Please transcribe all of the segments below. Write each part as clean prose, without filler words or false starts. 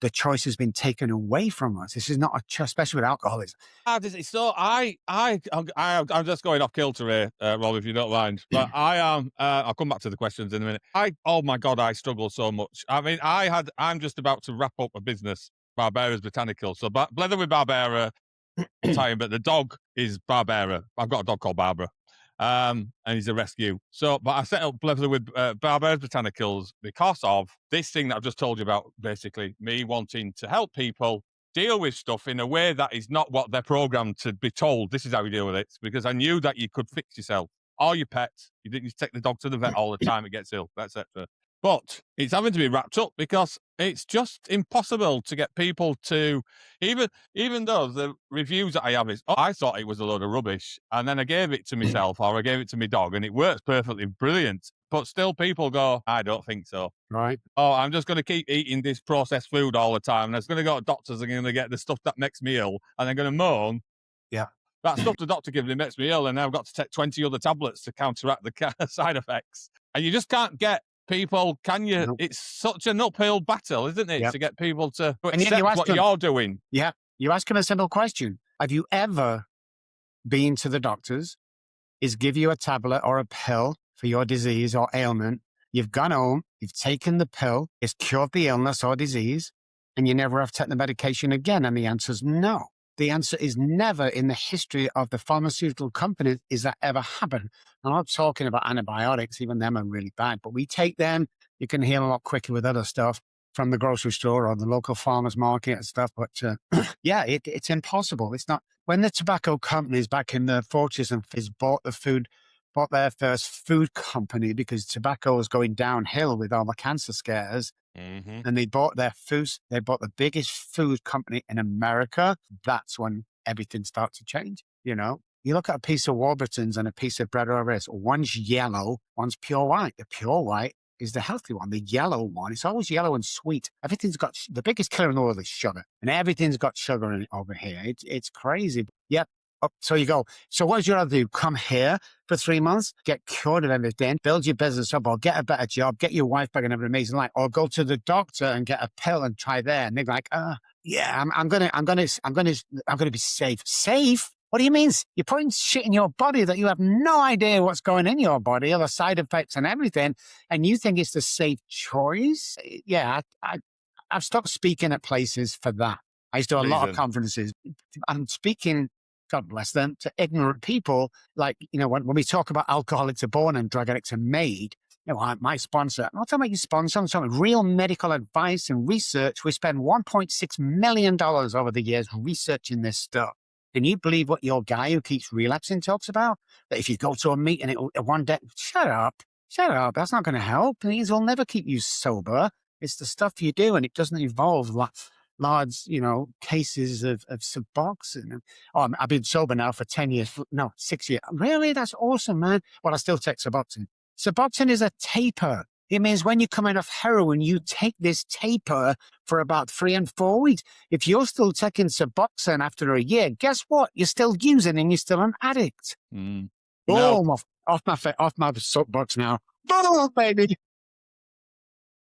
the choice has been taken away from us. This is not a choice, especially with alcoholism. So I'm just going off kilter here, Rob, if you don't mind. But I am. I'll come back to the questions in a minute. Oh my God, I struggle so much. I mean, I'm just about to wrap up a business, Barbera's Botanical. So, Blether with Barbera, Italian, but the dog is Barbera. I've got a dog called Barbara. And he's a rescue. So, but I set up Blether with Barbera's Botanicals because of this thing that I've just told you about, basically, me wanting to help people deal with stuff in a way that is not what they're programmed to be told. This is how you deal with it. Because I knew that you could fix yourself or your pets. You didn't need to take the dog to the vet all the time. It gets ill, etc. But it's having to be wrapped up because it's just impossible to get people to, even though the reviews that I have is, I thought it was a load of rubbish. And then I gave it to myself or I gave it to my dog and it works perfectly brilliant. But still people go, I don't think so. Right. Oh, I'm just going to keep eating this processed food all the time. And it's going to go to doctors and going to get the stuff that makes me ill. And they're going to moan. Yeah. That stuff the doctor gives me makes me ill. And now I've got to take 20 other tablets to counteract the side effects. And you just can't get people, can you? Nope. It's such an uphill battle, isn't it? To get people to accept what you're doing. Yeah. You ask them a simple question. Have you ever been to the doctors, is give you a tablet or a pill for your disease or ailment? You've gone home, you've taken the pill, it's cured the illness or disease, and you never have taken the medication again? And the answer is no. The answer is never in the history of the pharmaceutical companies is that ever happened. I'm not talking about antibiotics, even them are really bad, but we take them, you can heal a lot quicker with other stuff from the grocery store or the local farmer's market and stuff. But yeah, it's impossible. It's not. When the tobacco companies back in the 40s and 50s bought their first food company because tobacco was going downhill with all the cancer scares, and they bought the biggest food company in America. That's when everything starts to change. You know, you look at a piece of Warburton's and a piece of bread or rice. One's yellow, one's pure white. The pure white is the healthy one. The yellow one, it's always yellow and sweet. Everything's got, the biggest killer in the world is sugar. And everything's got sugar in it over here. It's crazy. Yep. Oh, so you go, so what you rather do? Come here for 3 months, get cured of everything, build your business up, or get a better job, get your wife back and have an amazing life, or go to the doctor and get a pill and try there. And they're like, yeah, I'm gonna be safe. Safe? What do you mean? You're putting shit in your body that you have no idea what's going in your body, all the side effects and everything, and you think it's the safe choice? Yeah, I've stopped speaking at places for that. I used to do a lot of conferences. I'm speaking, God bless them, to ignorant people. Like, you know, when we talk about alcoholics are born and drug addicts are made, you know, my sponsor, I'm not talking about your sponsor, I'm talking about real medical advice and research. We spend $1.6 million over the years researching this stuff. Can you believe what your guy who keeps relapsing talks about? That if you go to a meeting one day, shut up, that's not going to help. These will never keep you sober. It's the stuff you do, and it doesn't involve large, you know, cases of Suboxone. Oh, I've been sober now for 10 years. No, 6 years. Really? That's awesome, man. Well, I still take Suboxone. Suboxone is a taper. It means when you come out of heroin, you take this taper for about 3 and 4 weeks. If you're still taking Suboxone after a year, guess what? You're still using and you're still an addict. No. Oh, off my soapbox now. Oh, baby.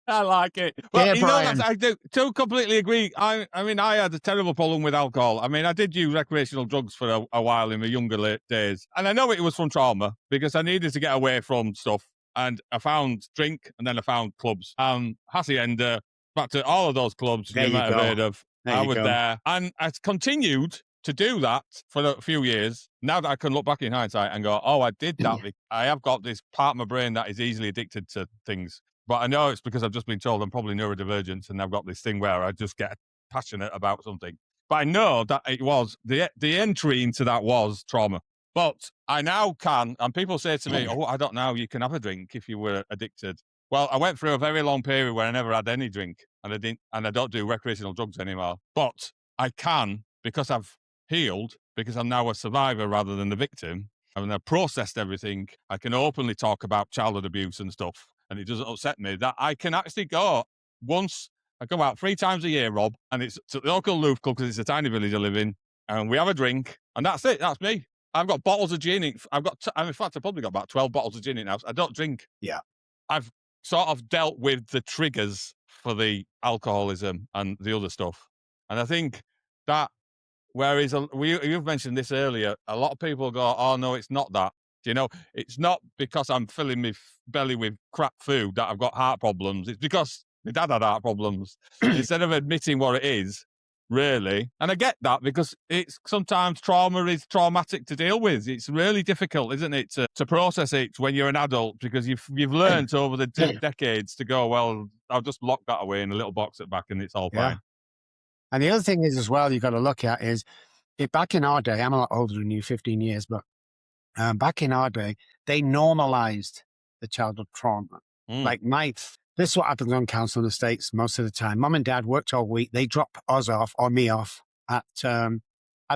I like it. Well, you know, I do completely agree. I mean, I had a terrible problem with alcohol. I mean, I did use recreational drugs for a while in my younger days. And I know it was from trauma because I needed to get away from stuff. And I found drink and then I found clubs. Hacienda, back to all of those clubs you might have heard of. I was there. And I continued to do that for a few years. Now that I can look back in hindsight and go, oh, I did that. I have got this part of my brain that is easily addicted to things. But I know it's because I've just been told I'm probably neurodivergent and I've got this thing where I just get passionate about something. But I know that it was, the entry into that was trauma. But I now can, and people say to me, oh, I don't know, you can have a drink if you were addicted. Well, I went through a very long period where I never had any drink and I don't do recreational drugs anymore. But I can, because I've healed, because I'm now a survivor rather than the victim, and I've processed everything, I can openly talk about childhood abuse and stuff. And it doesn't upset me that I can actually go once. I go out 3 times a year, Rob, and it's to the local Louvre Club because it's a tiny village I live in, and we have a drink, and that's it. That's me. I've got bottles of gin. In fact, I've probably got about 12 bottles of gin in the house. I don't drink. Yeah. I've sort of dealt with the triggers for the alcoholism and the other stuff. And I think that, whereas you've mentioned this earlier, a lot of people go, "Oh no, it's not that." You know, it's not because I'm filling my belly with crap food that I've got heart problems. It's because my dad had heart problems. Instead of admitting what it is, really. And I get that, because it's sometimes trauma is traumatic to deal with. It's really difficult, isn't it, to process it when you're an adult, because you've learned over the decades to go, well, I'll just lock that away in a little box at back and it's all Yeah. fine. And the other thing is as well, you've got to look at is, back in our day, I'm a lot older than you, 15 years, but back in our day, they normalized the childhood trauma. Like this is what happens on council estates most of the time. Mum and dad worked all week. They drop us off, or me off, at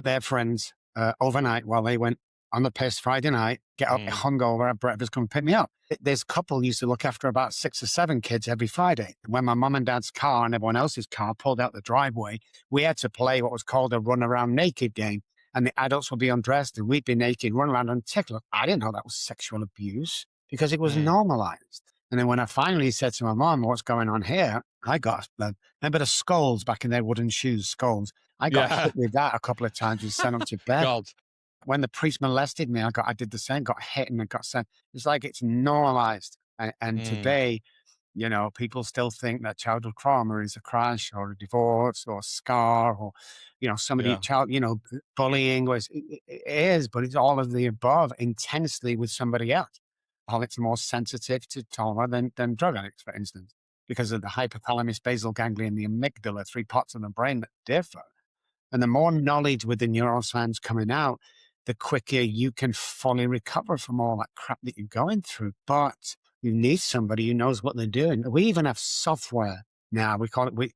their friends overnight while they went on the piss Friday night, get up, hungover, have breakfast, come pick me up. This couple used to look after about 6 or 7 kids every Friday. When my mum and dad's car and everyone else's car pulled out the driveway, we had to play what was called a run around naked game. And the adults would be undressed and we'd be naked, run around and tickle. I didn't know that was sexual abuse because it was normalized. And then when I finally said to my mom, "What's going on here?" I got, remember the skulls back in their wooden shoes, skulls. I got hit with that a couple of times and sent up to bed. God. When the priest molested me, I did the same, got hit and I got sent. It's like it's normalized. And today, you know, people still think that childhood trauma is a crash or a divorce or a scar or, you know, somebody, bullying. It is, but it's all of the above intensely with somebody else. Alcoholics are more sensitive to trauma than drug addicts, for instance, because of the hypothalamus, basal ganglia, and the amygdala, 3 parts of the brain that differ. And the more knowledge with the neuroscience coming out, the quicker you can fully recover from all that crap that you're going through. But you need somebody who knows what they're doing. We even have software now. We call it,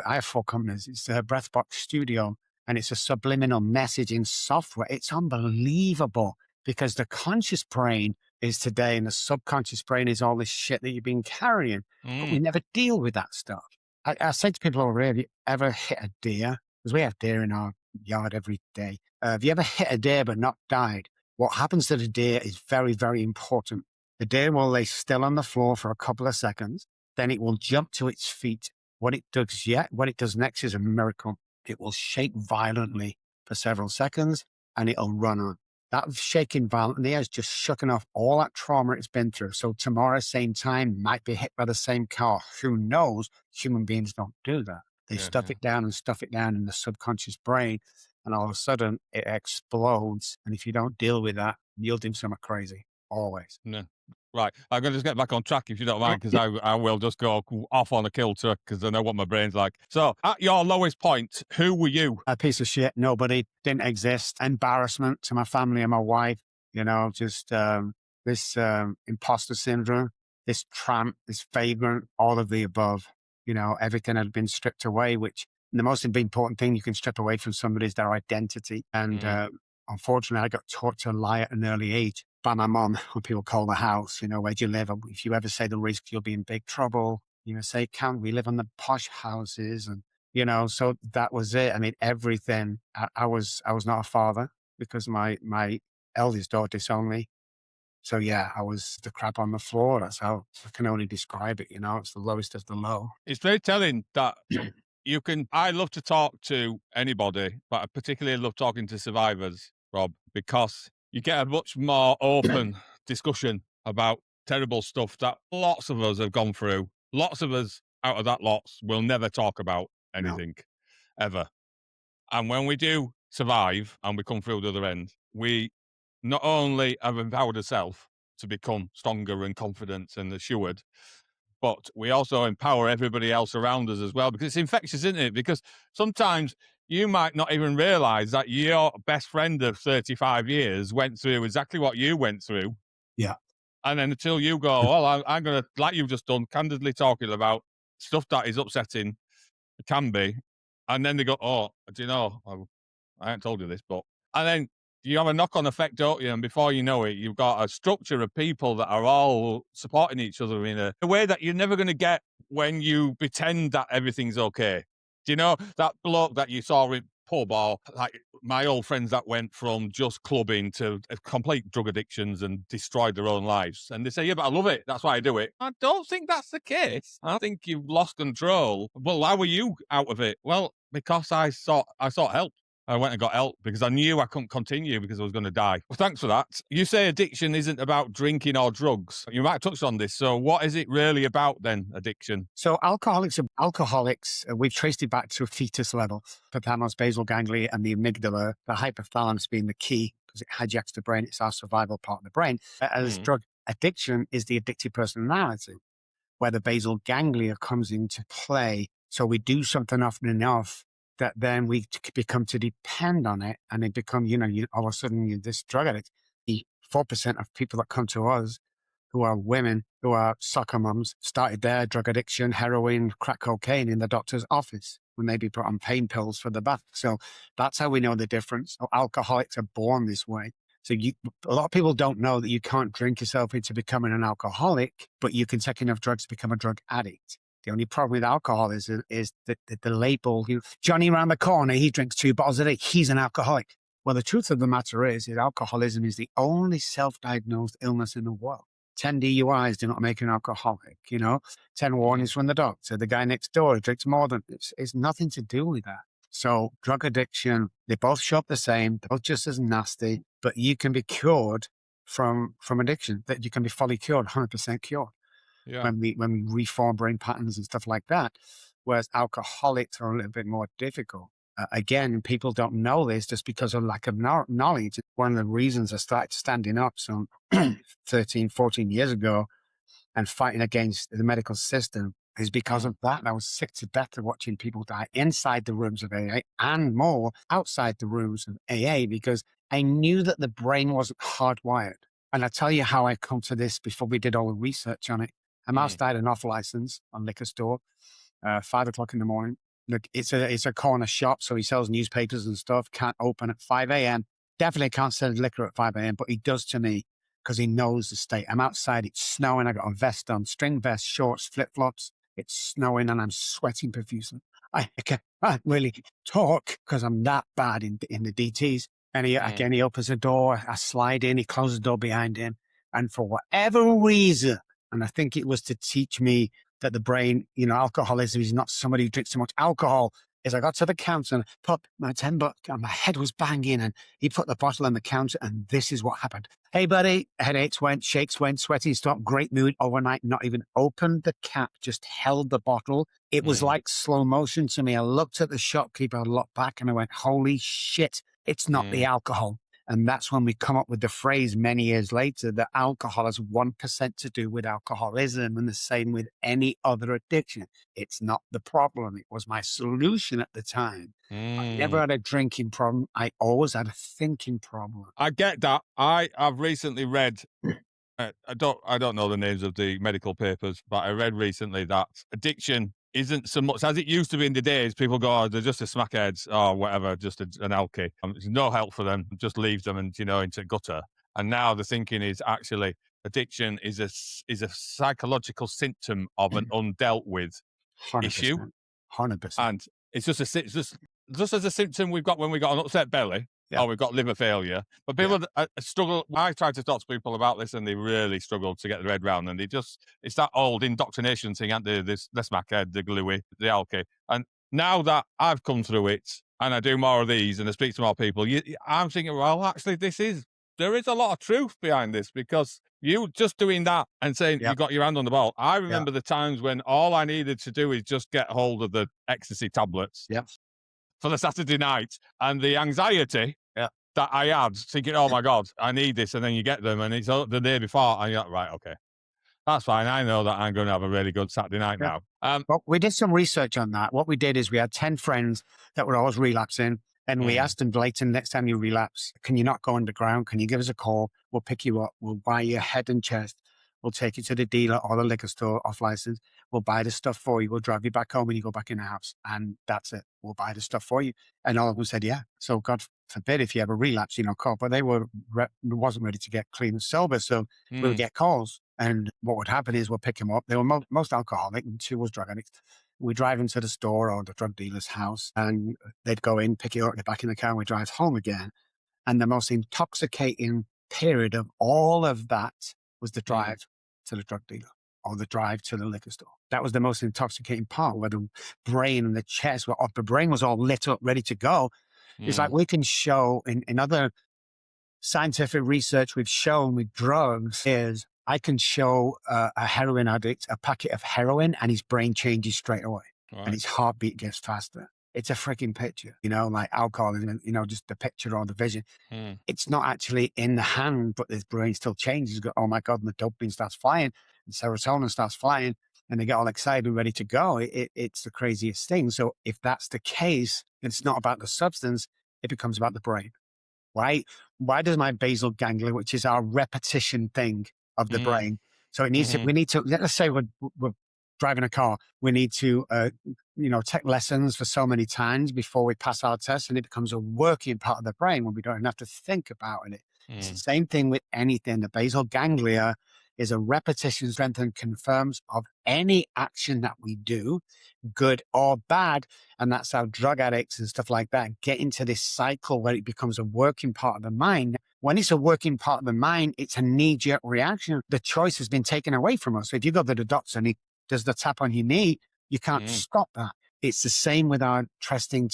I have 4 companies. It's a Breathbox Studio, and it's a subliminal messaging software. It's unbelievable because the conscious brain is today and the subconscious brain is all this shit that you've been carrying. But we never deal with that stuff. I say to people, have you ever hit a deer? Because we have deer in our yard every day. Have you ever hit a deer but not died? What happens to the deer is very, very important. The deer will lay still on the floor for a couple of seconds. Then it will jump to its feet. What it does next is a miracle. It will shake violently for several seconds and it'll run on. That shaking violently has just shucking off all that trauma it's been through. So tomorrow, same time, might be hit by the same car. Who knows? Human beings don't do that. They stuff it down in the subconscious brain, and all of a sudden it explodes. And if you don't deal with that, you'll do something crazy, always. No. Right. I'm going to just get back on track if you don't mind, because I will just go off on a kilter because I know what my brain's like. So at your lowest point, who were you? A piece of shit. Nobody. Didn't exist. Embarrassment to my family and my wife. You know, just this imposter syndrome, this tramp, this vagrant, all of the above. You know, everything had been stripped away, which the most important thing you can strip away from somebody is their identity. And unfortunately, I got taught to lie at an early age by my mom when people call the house, you know, where do you live? If you ever say the risk, you'll be in big trouble. You know, say, "Count, we live on the posh houses." And, you know, so that was it. I mean, everything. I was not a father because my eldest daughter disowned me. So yeah, I was the crap on the floor. That's how I can only describe it. You know, it's the lowest of the low. It's very telling that I love to talk to anybody, but I particularly love talking to survivors, Rob, because you get a much more open discussion about terrible stuff that lots of us have gone through. Lots of us out of that lots will never talk about anything ever. And when we do survive and we come through the other end, we not only have empowered ourselves to become stronger and confident and assured, but we also empower everybody else around us as well, because it's infectious, isn't it? Because sometimes you might not even realize that your best friend of 35 years went through exactly what you went through. Yeah. And then until you go, well, I'm going to, like you've just done, candidly talking about stuff that is upsetting, it can be. And then they go, oh, do you know, I haven't told you this, but, and then you have a knock-on effect, don't you? And before you know it, you've got a structure of people that are all supporting each other in a way that you're never going to get when you pretend that everything's okay. Do you know that bloke that you saw pub, or like my old friends that went from just clubbing to complete drug addictions and destroyed their own lives. And they say, yeah, but I love it. That's why I do it. I don't think that's the case. I think you've lost control. Well, how were you out of it? Well, because I sought help. I went and got help because I knew I couldn't continue because I was going to die. Well, thanks for that. You say addiction isn't about drinking or drugs. You might have touched on this. So what is it really about then, addiction? So alcoholics, we've traced it back to a fetus level. Hypothalamus, basal ganglia, and the amygdala, the hypothalamus being the key because it hijacks the brain. It's our survival part of the brain. As drug addiction is the addictive personality, where the basal ganglia comes into play. So we do something often enough that then we become to depend on it, and they become, all of a sudden you're this drug addict. 4% of people that come to us who are women, who are soccer moms, started their drug addiction, heroin, crack cocaine in the doctor's office when they be put on pain pills for the back. So that's how we know the difference. So alcoholics are born this way. So a lot of people don't know that you can't drink yourself into becoming an alcoholic, but you can take enough drugs to become a drug addict. The only problem with alcohol is that the label, Johnny around the corner, he drinks 2 bottles a day, he's an alcoholic. Well, the truth of the matter is alcoholism is the only self-diagnosed illness in the world. 10 DUIs do not make an alcoholic, 10 warnings from the doctor. The guy next door drinks more than it's nothing to do with that. So drug addiction, they both show up the same, they're both just as nasty, but you can be cured from addiction, that you can be fully cured, 100% cured. Yeah. When we reform brain patterns and stuff like that, whereas alcoholics are a little bit more difficult. Again, people don't know this just because of lack of knowledge. One of the reasons I started standing up some 13, 14 years ago and fighting against the medical system is because of that. I was sick to death of watching people die inside the rooms of AA and more outside the rooms of AA because I knew that the brain wasn't hardwired. And I'll tell you how I come to this before we did all the research on it. A mouse died an off license on liquor store, 5 o'clock in the morning. Look, it's a corner shop, so he sells newspapers and stuff. Can't open at 5 a.m. Definitely can't sell liquor at 5 a.m., but he does to me because he knows the state. I'm outside, it's snowing, I got a vest on, string vest, shorts, flip-flops. It's snowing and I'm sweating profusely. I can't really talk because I'm that bad in the DTs. And he opens the door, I slide in, he closes the door behind him. And for whatever reason, and I think it was to teach me that the brain, alcoholism is not somebody who drinks too much alcohol. As I got to the counter and put my $10 and my head was banging and he put the bottle on the counter and this is what happened. Hey, buddy, headaches went, shakes went, sweaty stopped, great mood overnight, not even opened the cap, just held the bottle. It was like slow motion to me. I looked at the shopkeeper, I looked back and I went, holy shit, it's not the alcohol. And that's when we come up with the phrase many years later that alcohol has 1% to do with alcoholism, and the same with any other addiction. It's not the problem. It was my solution at the time. I never had a drinking problem. I always had a thinking problem. I get that. I've recently read, I don't know the names of the medical papers, but I read recently that addiction isn't so much as it used to be in the days. People go, oh, they're just a smackheads or whatever, just an alky. There's no help for them, just leaves them and into gutter. And now the thinking is actually addiction is a psychological symptom of an undealt with 100%, issue. 100%. And it's just as a symptom we've got when we got an upset belly. Yeah. Or we've got liver failure. But people struggle. I try to talk to people about this and they really struggle to get their head around. And it's that old indoctrination thing, aren't they? The smackhead, the gluey, the alky. And now that I've come through it and I do more of these and I speak to more people, I'm thinking, well, actually, there is a lot of truth behind this because you just doing that and saying you got your hand on the ball. I remember the times when all I needed to do is just get hold of the ecstasy tablets for the Saturday night and the anxiety that I had, thinking, oh my God, I need this. And then you get them and it's the day before and you're like, right, okay, that's fine. I know that I'm going to have a really good Saturday night now. Well, we did some research on that. What we did is we had 10 friends that were always relapsing. And we asked them, Blayton, next time you relapse, can you not go underground? Can you give us a call? We'll pick you up. We'll buy your head and chest. We'll take you to the dealer or the liquor store off license. We'll buy the stuff for you. We'll drive you back home when you go back in the house. And that's it. We'll buy the stuff for you. And all of them said, yeah. So God forbid if you ever relapse, call. But they wasn't ready to get clean and sober. So we would get calls. And what would happen is we'll pick them up. They were most alcoholic and 2 was drug addicts. We drive into the store or the drug dealer's house, and they'd go in, pick it up, get back in the car, and we drive home again. And the most intoxicating period of all of that was the drive to the drug dealer or the drive to the liquor store. That was the most intoxicating part, where the brain and the chest were off. The brain was all lit up, ready to go. It's like we can show in other scientific research we've shown with drugs is I can show a heroin addict a packet of heroin and his brain changes straight away and his heartbeat gets faster. It's a freaking picture, like alcohol, just the picture or the vision. It's not actually in the hand, but his brain still changes. Oh my God, and the dopamine starts flying and serotonin starts flying and they get all excited and ready to go. It's the craziest thing. So if that's the case, it's not about the substance, it becomes about the brain. Right? Why does my basal ganglia, which is our repetition thing of the brain, so it needs to, we need to, let's say we're driving a car, we need to, take lessons for so many times before we pass our test, and it becomes a working part of the brain when we don't even have to think about it. It's the same thing with anything. The basal ganglia is a repetition strength and confirms of any action that we do, good or bad. And that's how drug addicts and stuff like that get into this cycle where it becomes a working part of the mind. When it's a working part of the mind, it's a knee-jerk reaction. The choice has been taken away from us. So if you go to the doctor and he does the tap on your knee, you can't stop that. It's the same with our testing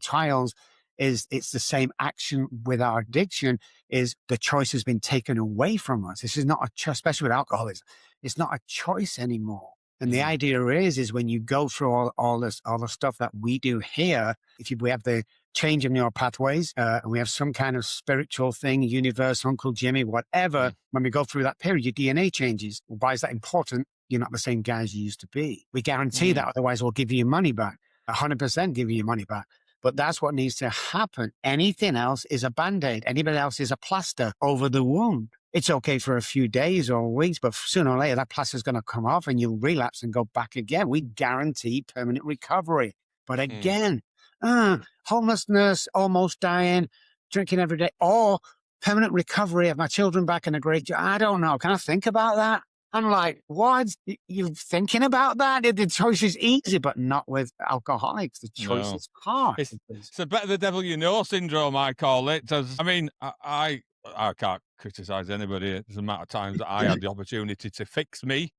trials. It's the same action with our addiction, is the choice has been taken away from us. This is not a choice, especially with alcoholism. It's not a choice anymore. And the idea is when you go through all the stuff that we do here, we have the change of neural pathways, and we have some kind of spiritual thing, universe, Uncle Jimmy, whatever, when we go through that period, your DNA changes. Well, why is that important? You're not the same guy as you used to be. We guarantee that, otherwise we'll give you your money back. 100% give you your money back. But that's what needs to happen. Anything else is a Band-Aid. Anybody else is a plaster over the wound. It's okay for a few days or weeks, but sooner or later that plaster is going to come off and you'll relapse and go back again. We guarantee permanent recovery. But again, homelessness, almost dying, drinking every day, or permanent recovery of my children back in a great job. I don't know. Can I think about that? I'm like, what? You're thinking about that? The choice is easy, but not with alcoholics. The choice is hard. It's a better the devil you know syndrome, I call it. I can't criticize anybody. There's a amount of times that I had the opportunity to fix me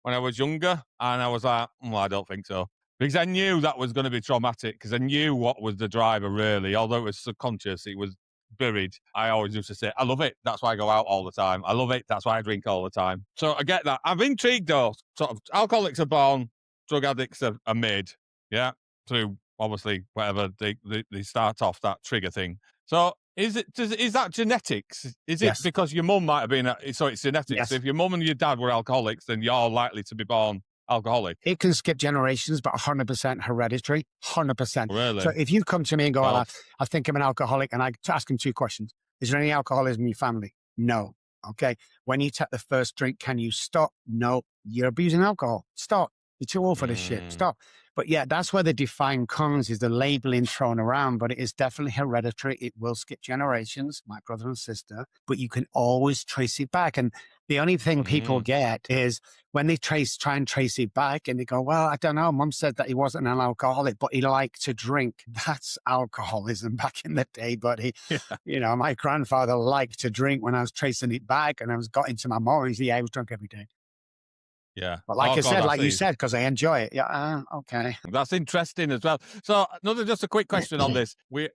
when I was younger, and I was like, I don't think so. Because I knew that was going to be traumatic, because I knew what was the driver, really. Although it was subconscious, it was buried. I always used to say, I love it. That's why I go out all the time. I love it. That's why I drink all the time. So I get that. I'm intrigued, though. Sort of alcoholics are born, drug addicts are made. Yeah. Through, obviously, whatever they start off that trigger thing. So is that genetics? Is it because your mum might have been, so it's genetics. Yes. So if your mum and your dad were alcoholics, then you're likely to be born alcoholic. It can skip generations, but 100% hereditary, 100%. Really? So if you come to me and go, I think I'm an alcoholic, and I ask him two questions. Is there any alcoholism in your family? No. Okay. When you take the first drink, can you stop? No. You're abusing alcohol. Stop. You're too old for this shit. Stop. But yeah, that's where the define comes, is the labeling thrown around, but it is definitely hereditary. It will skip generations, my brother and sister, but you can always trace it back. And the only thing people get is when they try and trace it back and they go, well, I don't know, mum said that he wasn't an alcoholic, but he liked to drink. That's alcoholism back in the day, buddy. My grandfather liked to drink. When I was tracing it back and got into my memories, he was drunk every day. Yeah. But like you said, because I enjoy it. Yeah. Okay. That's interesting as well. So just a quick question on this. We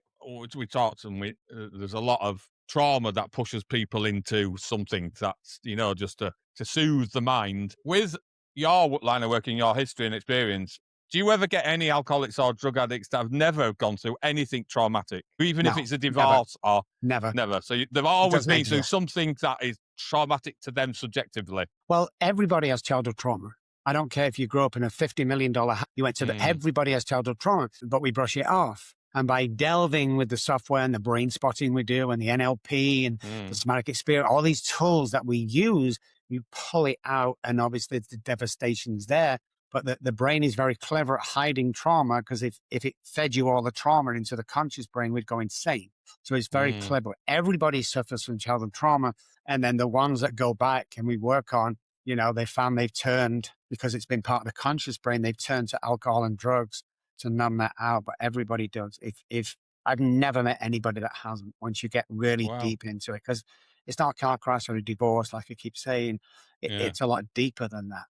talked, and there's a lot of trauma that pushes people into something that's, just to soothe the mind. With your line of work and your history and experience, do you ever get any alcoholics or drug addicts that have never gone through anything traumatic, even if it's a divorce or never? So they've always been through something that is traumatic to them subjectively. Well, everybody has childhood trauma. I don't care if you grew up in a $50 million house. You went to everybody has childhood trauma, but we brush it off. And by delving with the software and the brain spotting we do and the NLP and the somatic experience, all these tools that we use, you pull it out, and obviously the devastation's there. But the brain is very clever at hiding trauma, because if it fed you all the trauma into the conscious brain, we'd go insane. So it's very clever. Everybody suffers from childhood trauma. And then the ones that go back and we work on, you know, they found they've turned, because it's been part of the conscious brain, they've turned to alcohol and drugs to numb that out. But everybody does. If I've never met anybody that hasn't, once you get really Wow. deep into it, because it's not a car crash or a divorce, like I keep saying. Yeah. It's a lot deeper than that.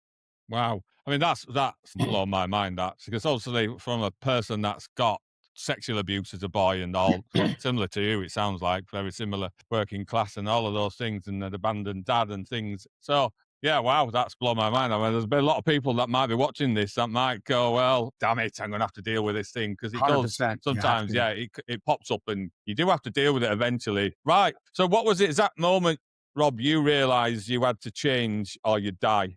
Wow. I mean, that's blown my mind, that, because obviously from a person that's got sexual abuse as a boy and all, similar to you, it sounds like, very similar, working class and all of those things, and an abandoned dad and things. So, yeah, wow, that's blown my mind. I mean, there's been a lot of people that might be watching this that might go, well, damn it, I'm going to have to deal with this thing, because it does 100%. sometimes, yeah, it pops up and you do have to deal with it eventually. Right. So what was it, exact moment, Rob, you realised you had to change or you'd die?